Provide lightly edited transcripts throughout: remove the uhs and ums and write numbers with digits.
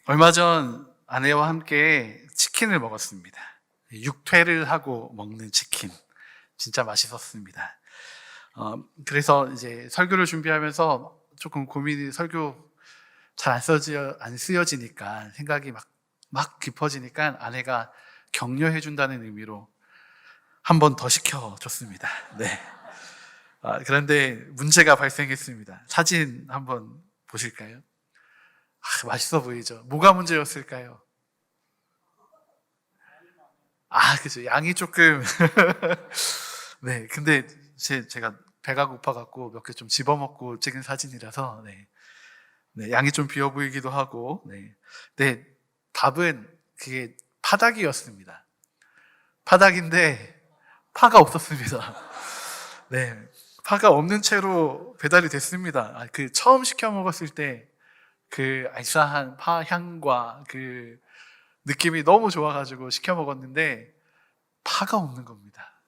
얼마 전 아내와 함께 치킨을 먹었습니다. 육퇴를 하고 먹는 치킨. 진짜 맛있었습니다. 그래서 이제 설교를 준비하면서 조금 고민이 설교 잘 안 쓰여지니까 생각이 막 깊어지니까 아내가 격려해 준다는 의미로 한 번 더 시켜줬습니다. 네. 그런데 문제가 발생했습니다. 사진 한번 보실까요? 맛있어 보이죠? 뭐가 문제였을까요? 그죠. 양이 조금. 네. 근데 제가 배가 고파갖고 몇 개 좀 집어먹고 찍은 사진이라서, 네. 네. 양이 좀 비어 보이기도 하고, 네. 네. 답은 그게 파닭이었습니다. 파닭인데, 파가 없었습니다. 네. 파가 없는 채로 배달이 됐습니다. 처음 시켜 먹었을 때, 그 알싸한 파 향과 그 느낌이 너무 좋아가지고 시켜 먹었는데 파가 없는 겁니다.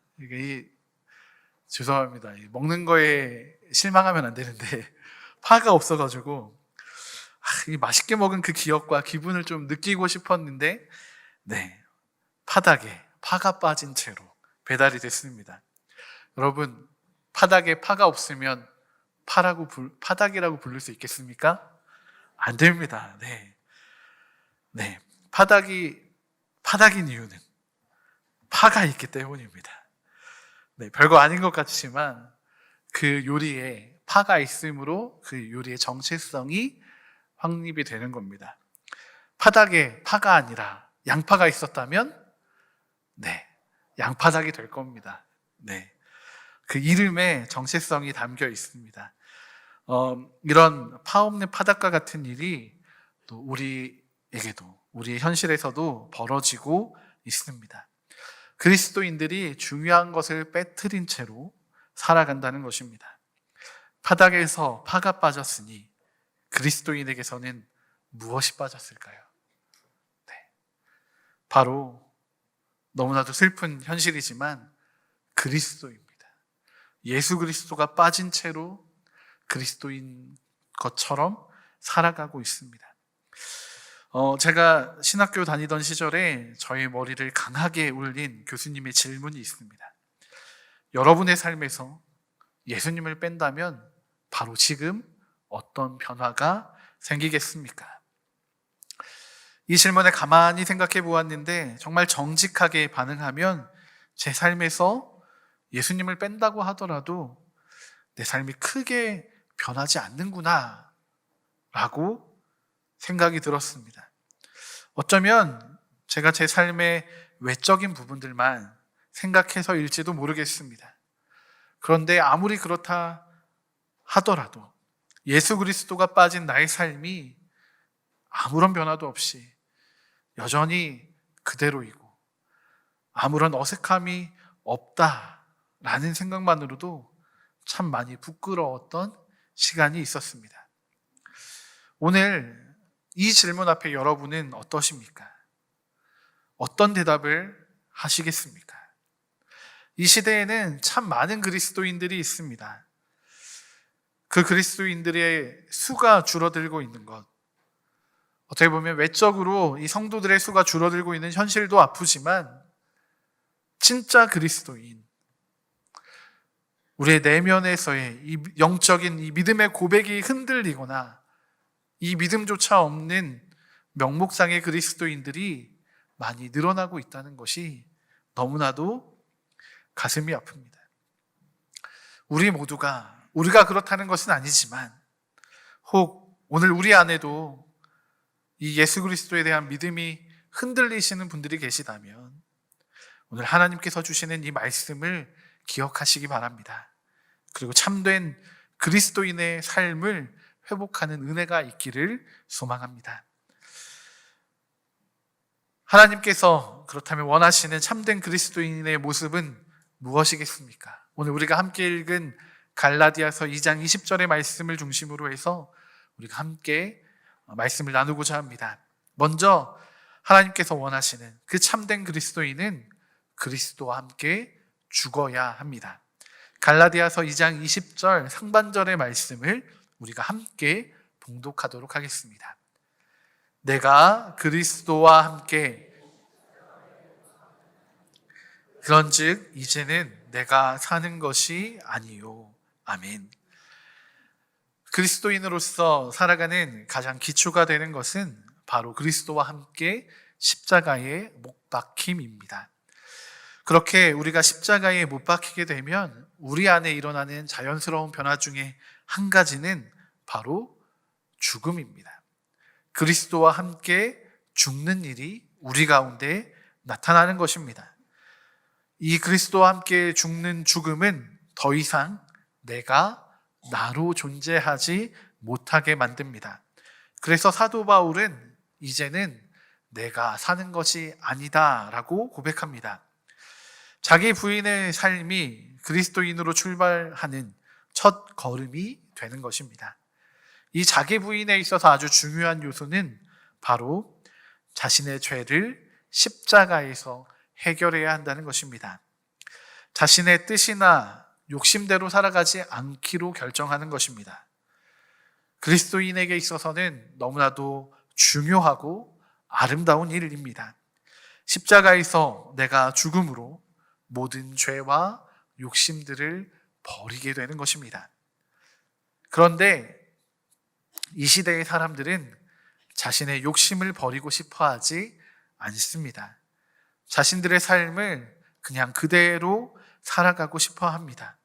죄송합니다. 먹는 거에 실망하면 안 되는데 파가 없어가지고 이 맛있게 먹은 그 기억과 기분을 좀 느끼고 싶었는데, 네, 파닭에 파가 빠진 채로 배달이 됐습니다. 여러분, 파닭에 파가 없으면 파닭이라고 부를 수 있겠습니까? 안 됩니다. 네. 네. 파닭인 이유는 파가 있기 때문입니다. 네. 별거 아닌 것 같지만 그 요리에 파가 있으므로 그 요리의 정체성이 확립이 되는 겁니다. 파닭에 파가 아니라 양파가 있었다면, 네, 양파닭이 될 겁니다. 네. 그 이름에 정체성이 담겨 있습니다. 이런 파 없는 파닭과 같은 일이 또 우리에게도, 우리의 현실에서도 벌어지고 있습니다. 그리스도인들이 중요한 것을 빼뜨린 채로 살아간다는 것입니다. 파닭에서 파가 빠졌으니 그리스도인에게서는 무엇이 빠졌을까요? 네. 바로 너무나도 슬픈 현실이지만 그리스도입니다. 예수 그리스도가 빠진 채로 그리스도인 것처럼 살아가고 있습니다. 제가 신학교 다니던 시절에 저희 머리를 강하게 울린 교수님의 질문이 있습니다. 여러분의 삶에서 예수님을 뺀다면 바로 지금 어떤 변화가 생기겠습니까? 이 질문에 가만히 생각해 보았는데 정말 정직하게 반응하면 제 삶에서 예수님을 뺀다고 하더라도 내 삶이 크게 변하지 않는구나 라고 생각이 들었습니다. 어쩌면 제가 제 삶의 외적인 부분들만 생각해서일지도 모르겠습니다. 그런데 아무리 그렇다 하더라도 예수 그리스도가 빠진 나의 삶이 아무런 변화도 없이 여전히 그대로이고 아무런 어색함이 없다라는 생각만으로도 참 많이 부끄러웠던 시간이 있었습니다. 오늘 이 질문 앞에 여러분은 어떠십니까? 어떤 대답을 하시겠습니까? 이 시대에는 참 많은 그리스도인들이 있습니다. 그 그리스도인들의 수가 줄어들고 있는 것, 어떻게 보면 외적으로 이 성도들의 수가 줄어들고 있는 현실도 아프지만 진짜 그리스도인, 우리의 내면에서의 이 영적인 이 믿음의 고백이 흔들리거나 이 믿음조차 없는 명목상의 그리스도인들이 많이 늘어나고 있다는 것이 너무나도 가슴이 아픕니다. 우리가 그렇다는 것은 아니지만 혹 오늘 우리 안에도 이 예수 그리스도에 대한 믿음이 흔들리시는 분들이 계시다면 오늘 하나님께서 주시는 이 말씀을 기억하시기 바랍니다. 그리고 참된 그리스도인의 삶을 회복하는 은혜가 있기를 소망합니다. 하나님께서 그렇다면 원하시는 참된 그리스도인의 모습은 무엇이겠습니까? 오늘 우리가 함께 읽은 갈라디아서 2장 20절의 말씀을 중심으로 해서 우리가 함께 말씀을 나누고자 합니다. 먼저 하나님께서 원하시는 그 참된 그리스도인은 그리스도와 함께 죽어야 합니다. 갈라디아서 2장 20절 상반절의 말씀을 우리가 함께 봉독하도록 하겠습니다. 내가 그리스도와 함께 그런즉 이제는 내가 사는 것이 아니요. 아멘. 그리스도인으로서 살아가는 가장 기초가 되는 것은 바로 그리스도와 함께 십자가에 못 박힘입니다. 그렇게 우리가 십자가에 못 박히게 되면 우리 안에 일어나는 자연스러운 변화 중에 한 가지는 바로 죽음입니다. 그리스도와 함께 죽는 일이 우리 가운데 나타나는 것입니다. 이 그리스도와 함께 죽는 죽음은 더 이상 내가 나로 존재하지 못하게 만듭니다. 그래서 사도 바울은 이제는 내가 사는 것이 아니다 라고 고백합니다. 자기 부인의 삶이 그리스도인으로 출발하는 첫 걸음이 되는 것입니다. 이 자기 부인에 있어서 아주 중요한 요소는 바로 자신의 죄를 십자가에서 해결해야 한다는 것입니다. 자신의 뜻이나 욕심대로 살아가지 않기로 결정하는 것입니다. 그리스도인에게 있어서는 너무나도 중요하고 아름다운 일입니다. 십자가에서 내가 죽음으로 모든 죄와 욕심들을 버리게 되는 것입니다. 그런데 이 시대의 사람들은 자신의 욕심을 버리고 싶어 하지 않습니다. 자신들의 삶을 그냥 그대로 살아가고 싶어 합니다.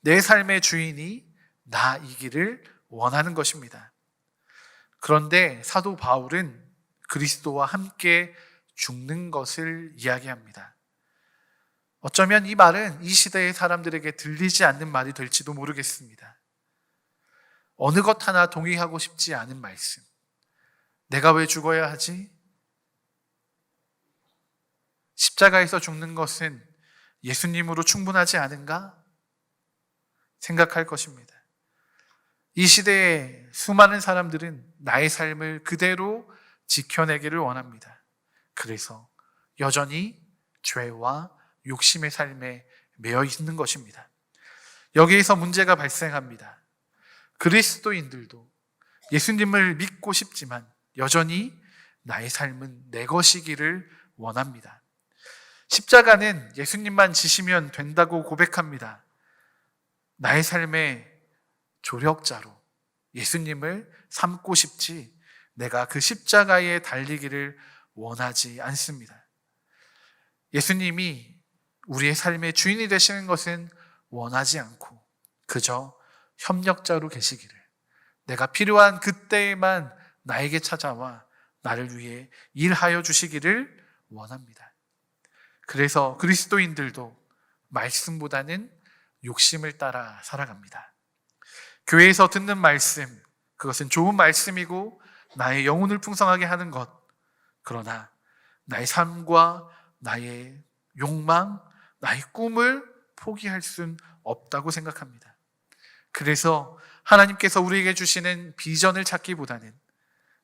내 삶의 주인이 나이기를 원하는 것입니다. 그런데 사도 바울은 그리스도와 함께 죽는 것을 이야기합니다. 어쩌면 이 말은 이 시대의 사람들에게 들리지 않는 말이 될지도 모르겠습니다. 어느 것 하나 동의하고 싶지 않은 말씀. 내가 왜 죽어야 하지? 십자가에서 죽는 것은 예수님으로 충분하지 않은가? 생각할 것입니다. 이 시대의 수많은 사람들은 나의 삶을 그대로 지켜내기를 원합니다. 그래서 여전히 죄와 욕심의 삶에 매여 있는 것입니다. 여기에서 문제가 발생합니다. 그리스도인들도 예수님을 믿고 싶지만 여전히 나의 삶은 내 것이기를 원합니다. 십자가는 예수님만 지시면 된다고 고백합니다. 나의 삶의 조력자로 예수님을 삼고 싶지 내가 그 십자가에 달리기를 원하지 않습니다. 예수님이 우리의 삶의 주인이 되시는 것은 원하지 않고 그저 협력자로 계시기를, 내가 필요한 그때에만 나에게 찾아와 나를 위해 일하여 주시기를 원합니다. 그래서 그리스도인들도 말씀보다는 욕심을 따라 살아갑니다. 교회에서 듣는 말씀, 그것은 좋은 말씀이고 나의 영혼을 풍성하게 하는 것. 그러나 나의 삶과 나의 욕망, 나의 꿈을 포기할 순 없다고 생각합니다. 그래서 하나님께서 우리에게 주시는 비전을 찾기보다는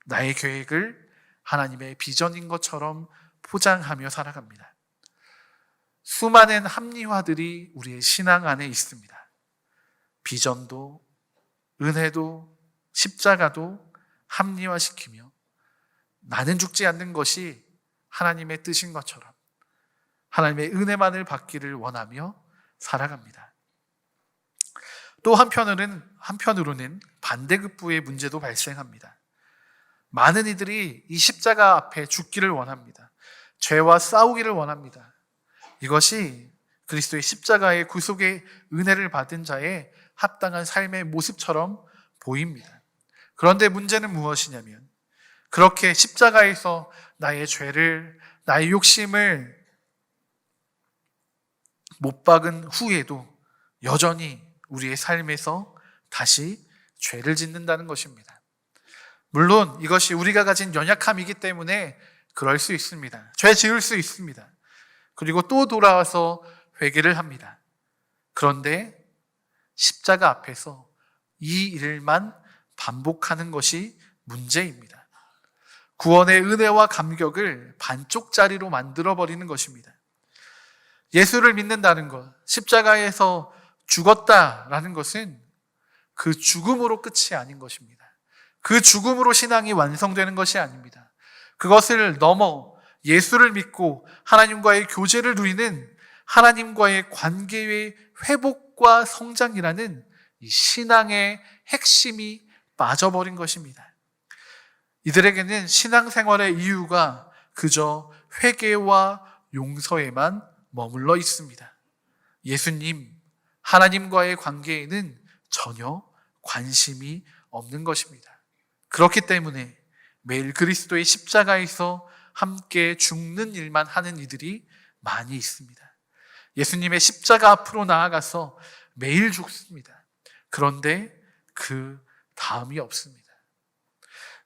나의 계획을 하나님의 비전인 것처럼 포장하며 살아갑니다. 수많은 합리화들이 우리의 신앙 안에 있습니다. 비전도, 은혜도, 십자가도 합리화시키며 나는 죽지 않는 것이 하나님의 뜻인 것처럼 하나님의 은혜만을 받기를 원하며 살아갑니다. 또 한편으로는 반대급부의 문제도 발생합니다. 많은 이들이 이 십자가 앞에 죽기를 원합니다. 죄와 싸우기를 원합니다. 이것이 그리스도의 십자가의 구속의 은혜를 받은 자의 합당한 삶의 모습처럼 보입니다. 그런데 문제는 무엇이냐면 그렇게 십자가에서 나의 죄를, 나의 욕심을 못 박은 후에도 여전히 우리의 삶에서 다시 죄를 짓는다는 것입니다. 물론 이것이 우리가 가진 연약함이기 때문에 그럴 수 있습니다. 죄 지을 수 있습니다. 그리고 또 돌아와서 회개를 합니다. 그런데 십자가 앞에서 이 일만 반복하는 것이 문제입니다. 구원의 은혜와 감격을 반쪽짜리로 만들어버리는 것입니다. 예수를 믿는다는 것, 십자가에서 죽었다라는 것은 그 죽음으로 끝이 아닌 것입니다. 그 죽음으로 신앙이 완성되는 것이 아닙니다. 그것을 넘어 예수를 믿고 하나님과의 교제를 누리는 하나님과의 관계의 회복과 성장이라는 이 신앙의 핵심이 빠져버린 것입니다. 이들에게는 신앙생활의 이유가 그저 회개와 용서에만 머물러 있습니다. 예수님, 하나님과의 관계에는 전혀 관심이 없는 것입니다. 그렇기 때문에 매일 그리스도의 십자가에서 함께 죽는 일만 하는 이들이 많이 있습니다. 예수님의 십자가 앞으로 나아가서 매일 죽습니다. 그런데 그 다음이 없습니다.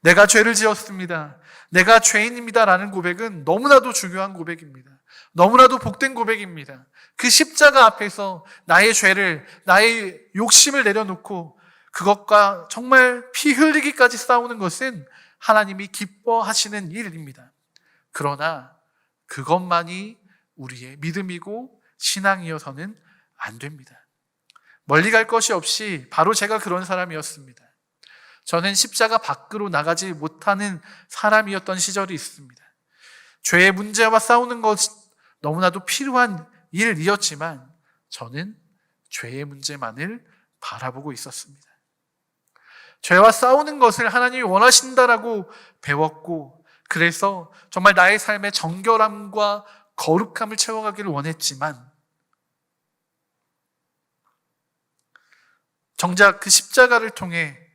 내가 죄를 지었습니다. 내가 죄인입니다. 라는 고백은 너무나도 중요한 고백입니다. 너무나도 복된 고백입니다. 그 십자가 앞에서 나의 죄를, 나의 욕심을 내려놓고 그것과 정말 피 흘리기까지 싸우는 것은 하나님이 기뻐하시는 일입니다. 그러나 그것만이 우리의 믿음이고 신앙이어서는 안 됩니다. 멀리 갈 것이 없이 바로 제가 그런 사람이었습니다. 저는 십자가 밖으로 나가지 못하는 사람이었던 시절이 있습니다. 죄의 문제와 싸우는 것 너무나도 필요한 일이었지만 저는 죄의 문제만을 바라보고 있었습니다. 죄와 싸우는 것을 하나님이 원하신다라고 배웠고, 그래서 정말 나의 삶의 정결함과 거룩함을 채워가기를 원했지만, 정작 그 십자가를 통해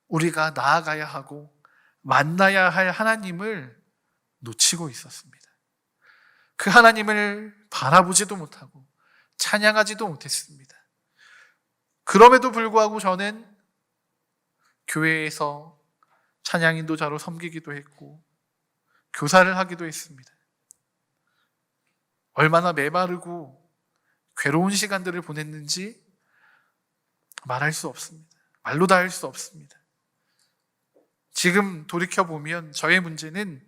우리가 나아가야 하고 만나야 할 하나님을 놓치고 있었습니다. 그 하나님을 바라보지도 못하고 찬양하지도 못했습니다. 그럼에도 불구하고 저는 교회에서 찬양 인도자로 섬기기도 했고 교사를 하기도 했습니다. 얼마나 메마르고 괴로운 시간들을 보냈는지 말할 수 없습니다. 말로 다 할 수 없습니다. 지금 돌이켜보면 저의 문제는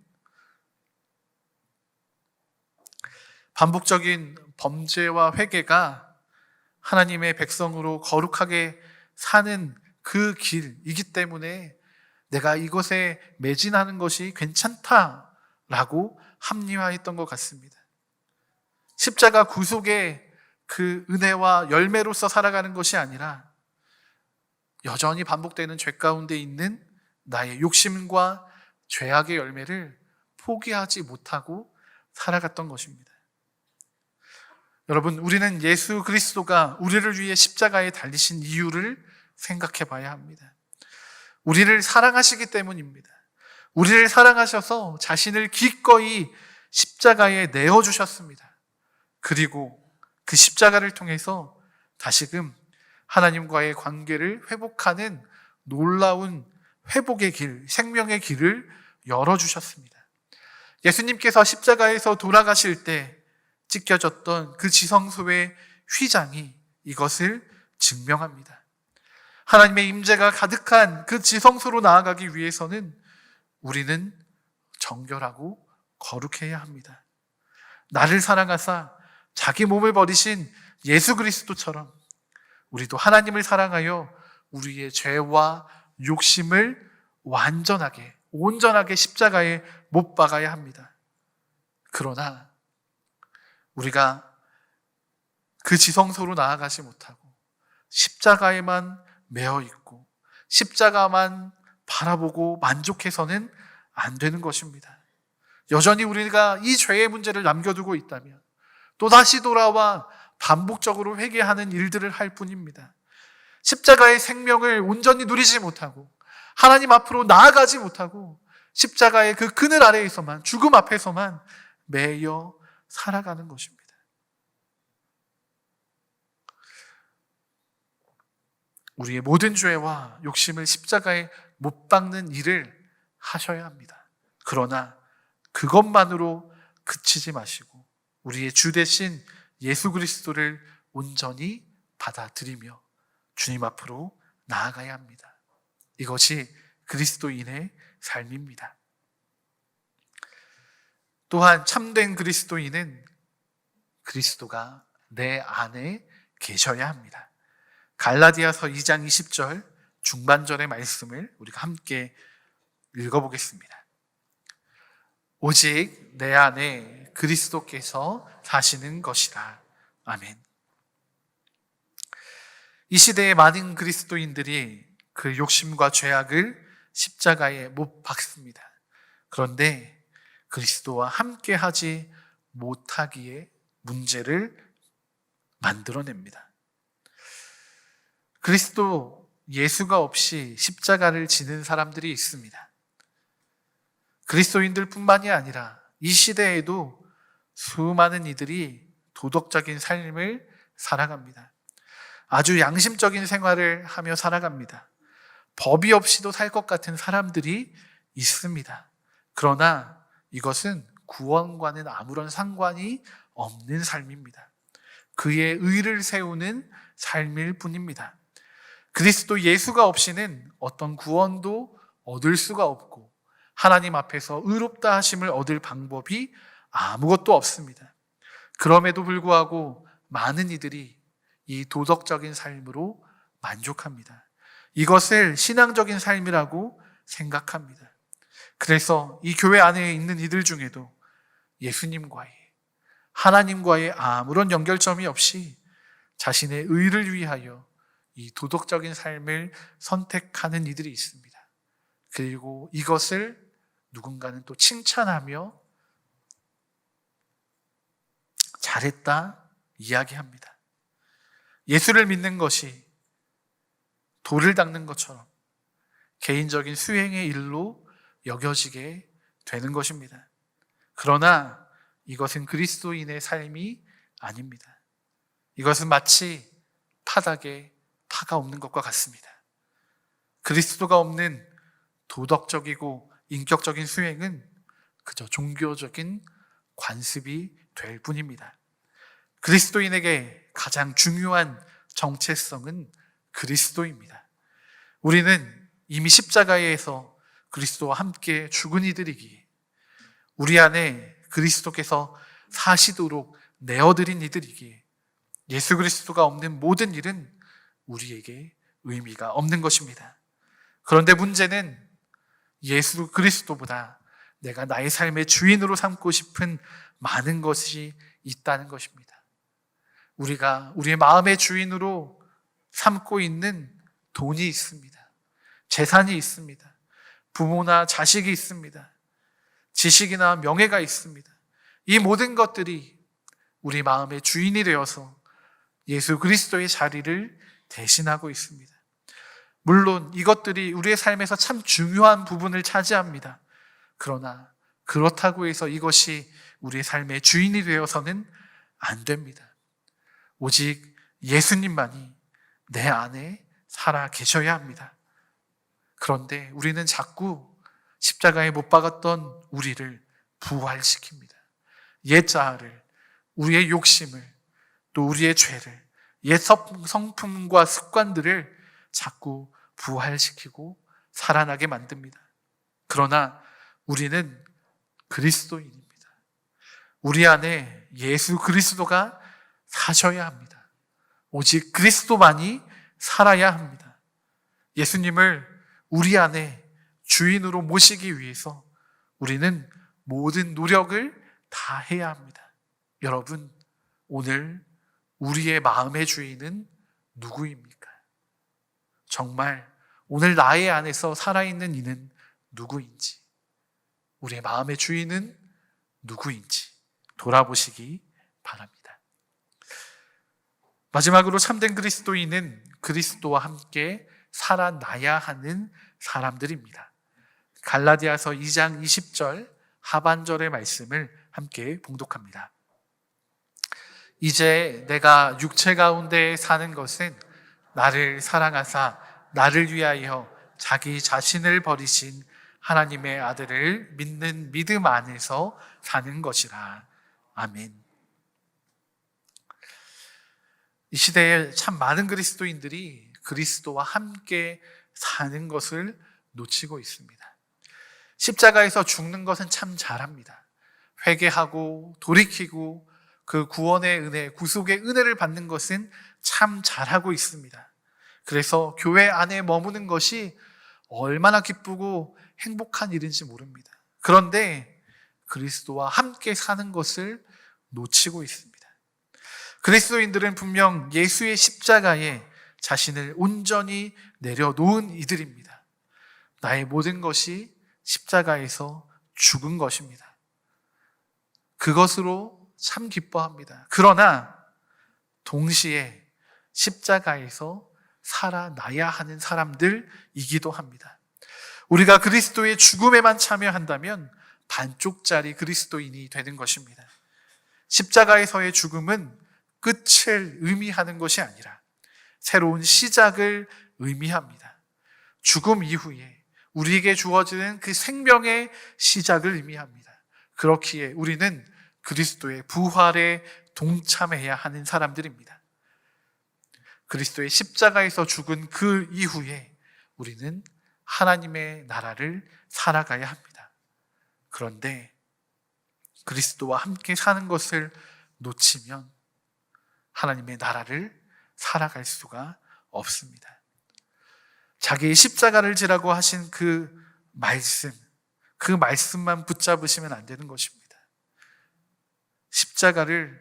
반복적인 범죄와 회개가 하나님의 백성으로 거룩하게 사는 그 길이기 때문에 내가 이것에 매진하는 것이 괜찮다라고 합리화했던 것 같습니다. 십자가 구속의 그 은혜와 열매로서 살아가는 것이 아니라 여전히 반복되는 죄 가운데 있는 나의 욕심과 죄악의 열매를 포기하지 못하고 살아갔던 것입니다. 여러분, 우리는 예수 그리스도가 우리를 위해 십자가에 달리신 이유를 생각해 봐야 합니다. 우리를 사랑하시기 때문입니다. 우리를 사랑하셔서 자신을 기꺼이 십자가에 내어주셨습니다. 그리고 그 십자가를 통해서 다시금 하나님과의 관계를 회복하는 놀라운 회복의 길, 생명의 길을 열어주셨습니다. 예수님께서 십자가에서 돌아가실 때 찢겨졌던 그 지성소의 휘장이 이것을 증명합니다. 하나님의 임재가 가득한 그 지성소로 나아가기 위해서는 우리는 정결하고 거룩해야 합니다. 나를 사랑하사 자기 몸을 버리신 예수 그리스도처럼 우리도 하나님을 사랑하여 우리의 죄와 욕심을 완전하게, 온전하게 십자가에 못 박아야 합니다. 그러나 우리가 그 지성소로 나아가지 못하고 십자가에만 매어 있고 십자가만 바라보고 만족해서는 안 되는 것입니다. 여전히 우리가 이 죄의 문제를 남겨두고 있다면 또다시 돌아와 반복적으로 회개하는 일들을 할 뿐입니다. 십자가의 생명을 온전히 누리지 못하고 하나님 앞으로 나아가지 못하고 십자가의 그 그늘 아래에서만, 죽음 앞에서만 매여 살아가는 것입니다. 우리의 모든 죄와 욕심을 십자가에 못 박는 일을 하셔야 합니다. 그러나 그것만으로 그치지 마시고 우리의 주 대신 예수 그리스도를 온전히 받아들이며 주님 앞으로 나아가야 합니다. 이것이 그리스도인의 삶입니다. 또한 참된 그리스도인은 그리스도가 내 안에 계셔야 합니다. 갈라디아서 2장 20절 중반절의 말씀을 우리가 함께 읽어보겠습니다. 오직 내 안에 그리스도께서 사시는 것이라. 아멘. 이 시대의 많은 그리스도인들이 그 욕심과 죄악을 십자가에 못 박습니다. 그런데 그리스도와 함께 하지 못하기에 문제를 만들어냅니다. 그리스도 예수가 없이 십자가를 지는 사람들이 있습니다. 그리스도인들 뿐만이 아니라 이 시대에도 수많은 이들이 도덕적인 삶을 살아갑니다. 아주 양심적인 생활을 하며 살아갑니다. 법이 없이도 살 것 같은 사람들이 있습니다. 그러나 이것은 구원과는 아무런 상관이 없는 삶입니다. 그의 의를 세우는 삶일 뿐입니다. 그리스도 예수가 없이는 어떤 구원도 얻을 수가 없고 하나님 앞에서 의롭다 하심을 얻을 방법이 아무것도 없습니다. 그럼에도 불구하고 많은 이들이 이 도덕적인 삶으로 만족합니다. 이것을 신앙적인 삶이라고 생각합니다. 그래서 이 교회 안에 있는 이들 중에도 예수님과의, 하나님과의 아무런 연결점이 없이 자신의 의를 위하여 이 도덕적인 삶을 선택하는 이들이 있습니다. 그리고 이것을 누군가는 또 칭찬하며 잘했다 이야기합니다. 예수를 믿는 것이 돌을 닦는 것처럼 개인적인 수행의 일로 여겨지게 되는 것입니다. 그러나 이것은 그리스도인의 삶이 아닙니다. 이것은 마치 바닥에 파가 없는 것과 같습니다. 그리스도가 없는 도덕적이고 인격적인 수행은 그저 종교적인 관습이 될 뿐입니다. 그리스도인에게 가장 중요한 정체성은 그리스도입니다. 우리는 이미 십자가에서 그리스도와 함께 죽은 이들이기에 우리 안에 그리스도께서 사시도록 내어드린 이들이기에 예수 그리스도가 없는 모든 일은 우리에게 의미가 없는 것입니다. 그런데 문제는 예수 그리스도보다 내가 나의 삶의 주인으로 삼고 싶은 많은 것이 있다는 것입니다. 우리가 우리의 마음의 주인으로 삼고 있는 돈이 있습니다. 재산이 있습니다. 부모나 자식이 있습니다. 지식이나 명예가 있습니다. 이 모든 것들이 우리 마음의 주인이 되어서 예수 그리스도의 자리를 대신하고 있습니다. 물론 이것들이 우리의 삶에서 참 중요한 부분을 차지합니다. 그러나 그렇다고 해서 이것이 우리의 삶의 주인이 되어서는 안 됩니다. 오직 예수님만이 내 안에 살아 계셔야 합니다. 그런데 우리는 자꾸 십자가에 못 박았던 우리를 부활시킵니다. 옛 자아를, 우리의 욕심을, 또 우리의 죄를, 옛 성품과 습관들을 자꾸 부활시키고 살아나게 만듭니다. 그러나 우리는 그리스도인입니다. 우리 안에 예수 그리스도가 사셔야 합니다. 오직 그리스도만이 살아야 합니다. 예수님을 우리 안에 주인으로 모시기 위해서 우리는 모든 노력을 다 해야 합니다. 여러분, 오늘 우리의 마음의 주인은 누구입니까? 정말 오늘 나의 안에서 살아있는 이는 누구인지, 우리의 마음의 주인은 누구인지 돌아보시기 바랍니다. 마지막으로 참된 그리스도인은 그리스도와 함께 살아나야 하는 사람들입니다. 갈라디아서 2장 20절 하반절의 말씀을 함께 봉독합니다. 이제 내가 육체 가운데 사는 것은 나를 사랑하사 나를 위하여 자기 자신을 버리신 하나님의 아들을 믿는 믿음 안에서 사는 것이라. 아멘. 이 시대에 참 많은 그리스도인들이 그리스도와 함께 사는 것을 놓치고 있습니다. 십자가에서 죽는 것은 참 잘합니다. 회개하고 돌이키고 그 구원의 은혜, 구속의 은혜를 받는 것은 참 잘하고 있습니다. 그래서 교회 안에 머무는 것이 얼마나 기쁘고 행복한 일인지 모릅니다. 그런데 그리스도와 함께 사는 것을 놓치고 있습니다. 그리스도인들은 분명 예수의 십자가에 자신을 온전히 내려놓은 이들입니다. 나의 모든 것이 십자가에서 죽은 것입니다. 그것으로 참 기뻐합니다. 그러나 동시에 십자가에서 살아나야 하는 사람들이기도 합니다. 우리가 그리스도의 죽음에만 참여한다면 반쪽짜리 그리스도인이 되는 것입니다. 십자가에서의 죽음은 끝을 의미하는 것이 아니라 새로운 시작을 의미합니다. 죽음 이후에 우리에게 주어지는 그 생명의 시작을 의미합니다. 그렇기에 우리는 그리스도의 부활에 동참해야 하는 사람들입니다. 그리스도의 십자가에서 죽은 그 이후에 우리는 하나님의 나라를 살아가야 합니다. 그런데 그리스도와 함께 사는 것을 놓치면 하나님의 나라를 살아갈 수가 없습니다. 자기의 십자가를 지라고 하신 그 말씀만 붙잡으시면 안 되는 것입니다. 십자가를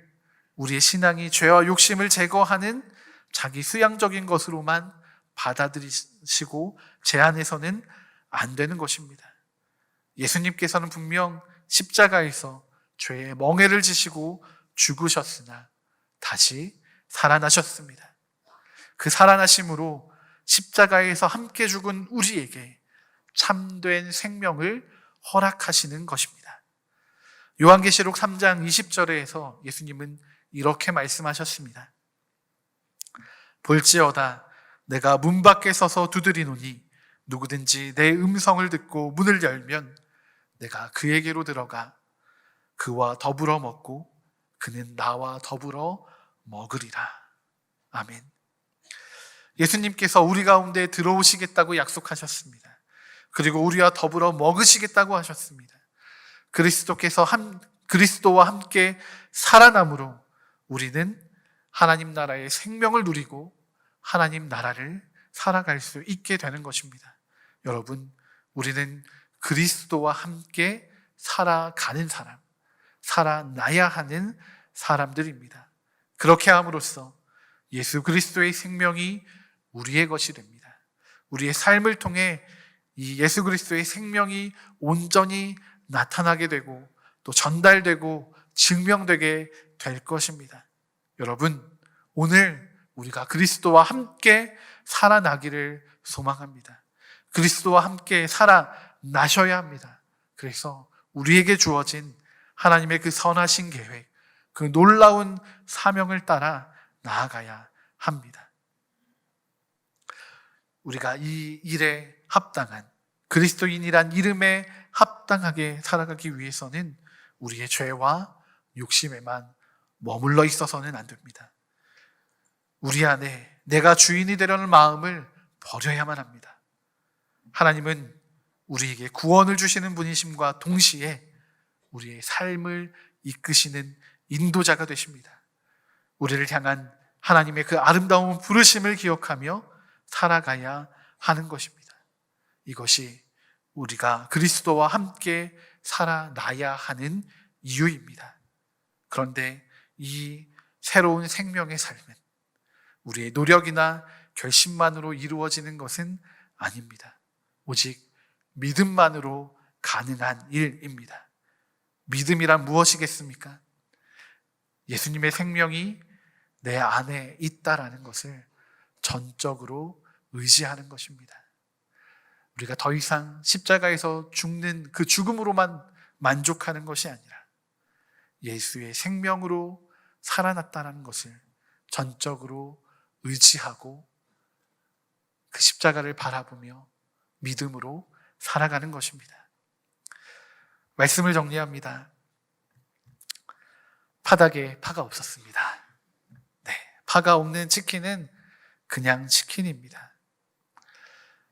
우리의 신앙이 죄와 욕심을 제거하는 자기 수양적인 것으로만 받아들이시고 제한해서는 안 되는 것입니다. 예수님께서는 분명 십자가에서 죄의 멍에를 지시고 죽으셨으나 다시 살아나셨습니다. 그 살아나심으로 십자가에서 함께 죽은 우리에게 참된 생명을 허락하시는 것입니다. 요한계시록 3장 20절에서 예수님은 이렇게 말씀하셨습니다. 볼지어다 내가 문 밖에 서서 두드리노니 누구든지 내 음성을 듣고 문을 열면 내가 그에게로 들어가 그와 더불어 먹고 그는 나와 더불어 먹으리라. 아멘. 예수님께서 우리 가운데 들어오시겠다고 약속하셨습니다. 그리고 우리와 더불어 먹으시겠다고 하셨습니다. 그리스도와 함께 살아남으로 우리는 하나님 나라의 생명을 누리고 하나님 나라를 살아갈 수 있게 되는 것입니다. 여러분, 우리는 그리스도와 함께 살아가는 사람, 살아나야 하는 사람들입니다. 그렇게 함으로써 예수 그리스도의 생명이 우리의 것이 됩니다. 우리의 삶을 통해 이 예수 그리스도의 생명이 온전히 나타나게 되고 또 전달되고 증명되게 될 것입니다. 여러분, 오늘 우리가 그리스도와 함께 살아나기를 소망합니다. 그리스도와 함께 살아나셔야 합니다. 그래서 우리에게 주어진 하나님의 그 선하신 계획, 그 놀라운 사명을 따라 나아가야 합니다. 우리가 이 일에 합당한 그리스도인이란 이름에 합당하게 살아가기 위해서는 우리의 죄와 욕심에만 머물러 있어서는 안 됩니다. 우리 안에 내가 주인이 되려는 마음을 버려야만 합니다. 하나님은 우리에게 구원을 주시는 분이심과 동시에 우리의 삶을 이끄시는 인도자가 되십니다. 우리를 향한 하나님의 그 아름다운 부르심을 기억하며 살아가야 하는 것입니다. 이것이 우리가 그리스도와 함께 살아나야 하는 이유입니다. 그런데 이 새로운 생명의 삶은 우리의 노력이나 결심만으로 이루어지는 것은 아닙니다. 오직 믿음만으로 가능한 일입니다. 믿음이란 무엇이겠습니까? 예수님의 생명이 내 안에 있다라는 것을 전적으로 의지하는 것입니다. 우리가 더 이상 십자가에서 죽는 그 죽음으로만 만족하는 것이 아니라 예수의 생명으로 살아났다는 것을 전적으로 의지하고 그 십자가를 바라보며 믿음으로 살아가는 것입니다. 말씀을 정리합니다. 바닥에 파가 없었습니다. 네, 파가 없는 치킨은 그냥 치킨입니다.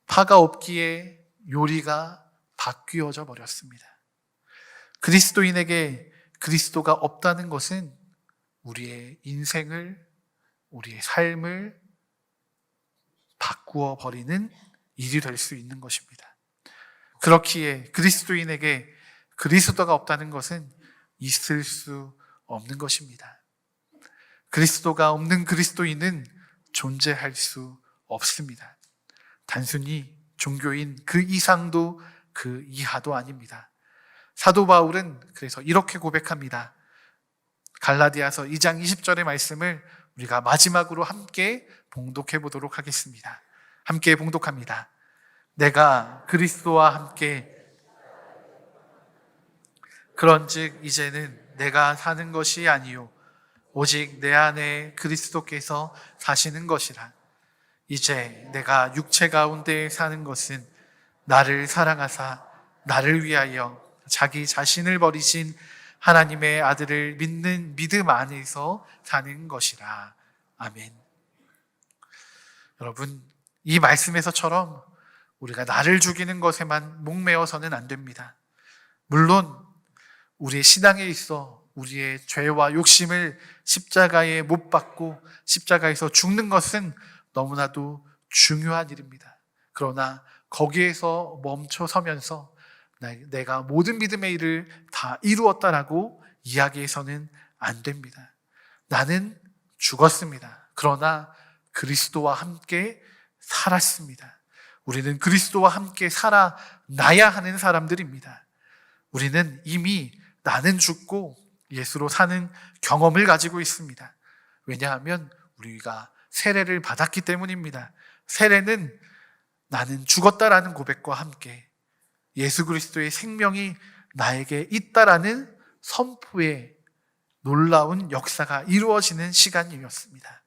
파가 없기에 요리가 바뀌어져 버렸습니다. 그리스도인에게 그리스도가 없다는 것은 우리의 인생을, 우리의 삶을 바꾸어 버리는 일이 될 수 있는 것입니다. 그렇기에 그리스도인에게 그리스도가 없다는 것은 있을 수 없는 것입니다. 그리스도가 없는 그리스도인은 존재할 수 없습니다. 단순히 종교인 그 이상도 그 이하도 아닙니다. 사도 바울은 그래서 이렇게 고백합니다. 갈라디아서 2장 20절의 말씀을 우리가 마지막으로 함께 봉독해 보도록 하겠습니다. 함께 봉독합니다. 내가 그리스도와 함께 그런즉 이제는 내가 사는 것이 아니요 오직 내 안에 그리스도께서 사시는 것이라. 이제 내가 육체 가운데 사는 것은 나를 사랑하사 나를 위하여 자기 자신을 버리신 하나님의 아들을 믿는 믿음 안에서 사는 것이라. 아멘. 여러분, 이 말씀에서처럼 우리가 나를 죽이는 것에만 목매어서는 안 됩니다. 물론 우리의 신앙에 있어 우리의 죄와 욕심을 십자가에 못 박고 십자가에서 죽는 것은 너무나도 중요한 일입니다. 그러나 거기에서 멈춰 서면서 내가 모든 믿음의 일을 다 이루었다라고 이야기해서는 안 됩니다. 나는 죽었습니다. 그러나 그리스도와 함께 살았습니다. 우리는 그리스도와 함께 살아나야 하는 사람들입니다. 우리는 이미 나는 죽고 예수로 사는 경험을 가지고 있습니다. 왜냐하면 우리가 세례를 받았기 때문입니다. 세례는 나는 죽었다라는 고백과 함께 예수 그리스도의 생명이 나에게 있다라는 선포의 놀라운 역사가 이루어지는 시간이었습니다.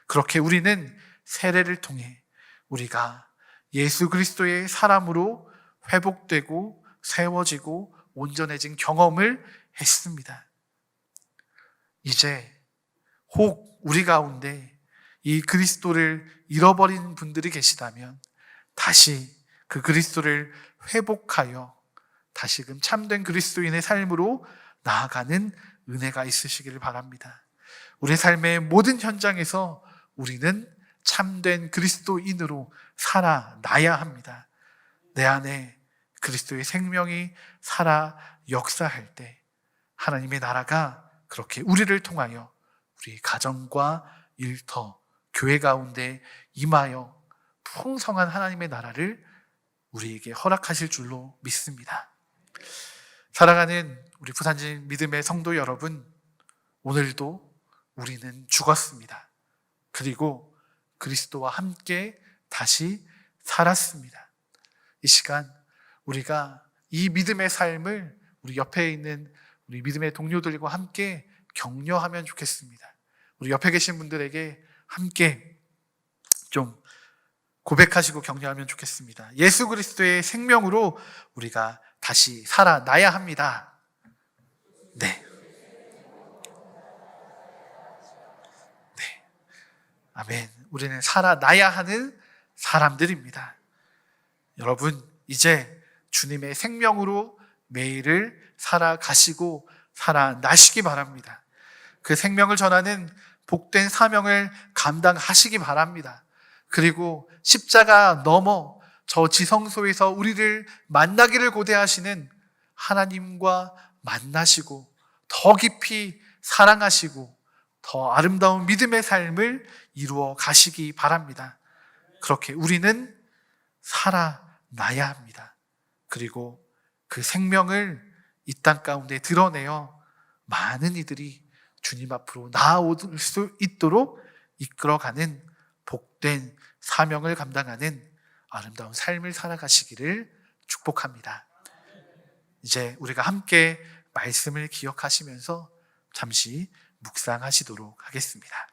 그렇게 우리는 세례를 통해 우리가 예수 그리스도의 사람으로 회복되고 세워지고 온전해진 경험을 했습니다. 이제 혹 우리 가운데 이 그리스도를 잃어버린 분들이 계시다면 다시 그 그리스도를 회복하여 다시금 참된 그리스도인의 삶으로 나아가는 은혜가 있으시기를 바랍니다. 우리 삶의 모든 현장에서 우리는 참된 그리스도인으로 살아나야 합니다. 내 안에 그리스도의 생명이 살아 역사할 때 하나님의 나라가 그렇게 우리를 통하여 우리 가정과 일터, 교회 가운데 임하여 풍성한 하나님의 나라를 우리에게 허락하실 줄로 믿습니다. 사랑하는 우리 부산진 믿음의 성도 여러분, 오늘도 우리는 죽었습니다. 그리고 그리스도와 함께 다시 살았습니다. 이 시간 우리가 이 믿음의 삶을 우리 옆에 있는 우리 믿음의 동료들과 함께 격려하면 좋겠습니다. 우리 옆에 계신 분들에게 함께 좀 고백하시고 격려하면 좋겠습니다. 예수 그리스도의 생명으로 우리가 다시 살아나야 합니다. 네. 네. 아멘. 우리는 살아나야 하는 사람들입니다. 여러분, 이제 주님의 생명으로 매일을 살아가시고 살아나시기 바랍니다. 그 생명을 전하는 복된 사명을 감당하시기 바랍니다. 그리고 십자가 넘어 저 지성소에서 우리를 만나기를 고대하시는 하나님과 만나시고 더 깊이 사랑하시고 더 아름다운 믿음의 삶을 이루어 가시기 바랍니다. 그렇게 우리는 살아나야 합니다. 그리고 그 생명을 이 땅 가운데 드러내어 많은 이들이 주님 앞으로 나아올 수 있도록 이끌어가는 복된 사명을 감당하는 아름다운 삶을 살아가시기를 축복합니다. 이제 우리가 함께 말씀을 기억하시면서 잠시 묵상하시도록 하겠습니다.